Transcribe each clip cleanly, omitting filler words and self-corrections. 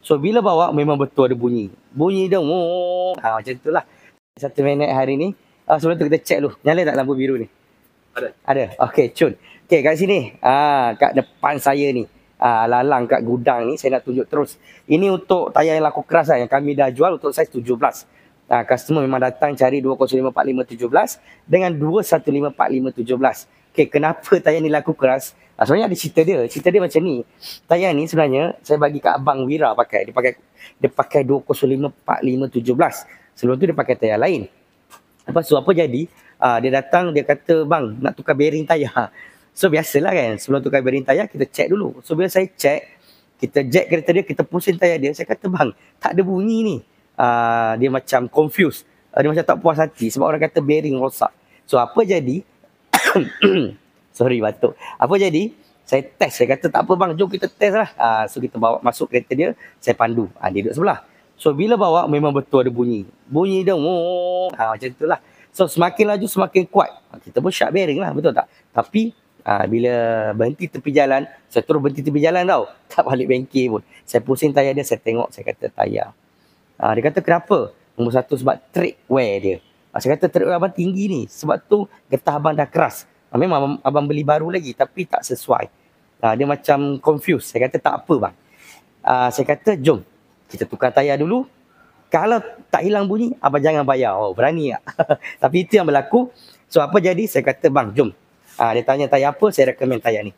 So bila bawa memang betul ada bunyi. Bunyi dia macam itulah. 1 minit hari ni. Sebelum tu kita check dulu. Nyala tak lampu biru ni? Ada. Okey, cun. Okey, kat sini. Kat depan saya ni. Lalang kat gudang ni saya nak tunjuk terus. Ini untuk tayar yang laku keras yang kami dah jual untuk saiz 17. Customer memang datang cari 2054517 dengan 2154517. Okey, kenapa tayar ni laku keras? Sebenarnya ada cerita dia. Cerita dia macam ni. Tayar ni sebenarnya saya bagi kat abang Wira pakai. Dia pakai 2054517. Sebelum tu dia pakai tayar lain. Lepas tu apa jadi? Dia datang, dia kata, bang, nak tukar bearing tayar. So, biasalah kan, sebelum tukar bearing tayar, kita check dulu. So, bila saya check, kita jack kereta dia, kita pusing tayar dia. Saya kata, bang, tak ada bunyi ni. Dia macam confused. Dia macam tak puas hati sebab orang kata bearing rosak. So, apa jadi? Sorry, batuk. Apa jadi? Saya test. Saya kata, tak apa bang, jom kita test lah. So, kita bawa masuk kereta dia, saya pandu. Dia duduk sebelah. So, bila bawa, memang betul ada bunyi. Bunyi dia, macam itulah. So, semakin laju, semakin kuat. Kita pun syak bearing lah, betul tak? Tapi, bila berhenti tepi jalan, saya terus berhenti tepi jalan tau. Tak balik bengkel pun. Saya pusing tayar dia, saya tengok, saya kata tayar. Dia kata, kenapa? Nombor satu, sebab tread wear dia. Saya kata, tread wear abang tinggi ni. Sebab tu, getah abang dah keras. Memang abang beli baru lagi, tapi tak sesuai. Dia macam confused. Saya kata, tak apa bang. Saya kata, jom. Kita tukar tayar dulu. Kalau tak hilang bunyi, abang jangan bayar. Berani tak? Tapi itu yang berlaku. So, apa jadi? Saya kata, bang, jom. Dia tanya tayar apa, saya recommend tayar ni.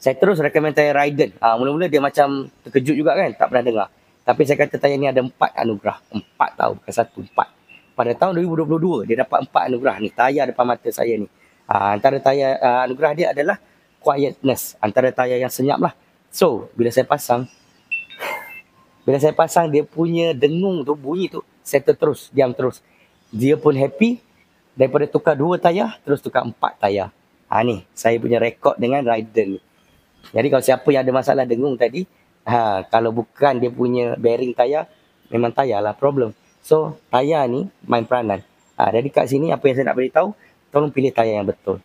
Saya terus recommend tayar Raiden. Mula-mula dia macam terkejut juga kan, tak pernah dengar. Tapi saya kata tayar ni ada 4 anugerah. 4 tau, bukan 1, 4. Pada tahun 2022, dia dapat 4 anugerah ni. Tayar depan mata saya ni. Antara tayar anugerah dia adalah quietness. Antara tayar yang senyap lah. So, bila saya pasang, dia punya dengung tu, bunyi tu, settle terus, diam terus. Dia pun happy. Daripada tukar 2 tayar, terus tukar 4 tayar. Ni, saya punya rekod dengan Raiden ni. Jadi kalau siapa yang ada masalah dengung tadi, kalau bukan dia punya bearing tayar, memang tayar lah problem. So, tayar ni main peranan. Jadi kat sini, apa yang saya nak beritahu, tolong pilih tayar yang betul.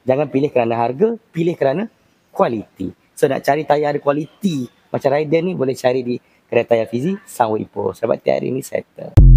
Jangan pilih kerana harga, pilih kerana kualiti. So, nak cari tayar ada kualiti macam Raiden ni, boleh cari di kedai tayar Fizi, Sunway Ipoh. Selamat hari ini, settle.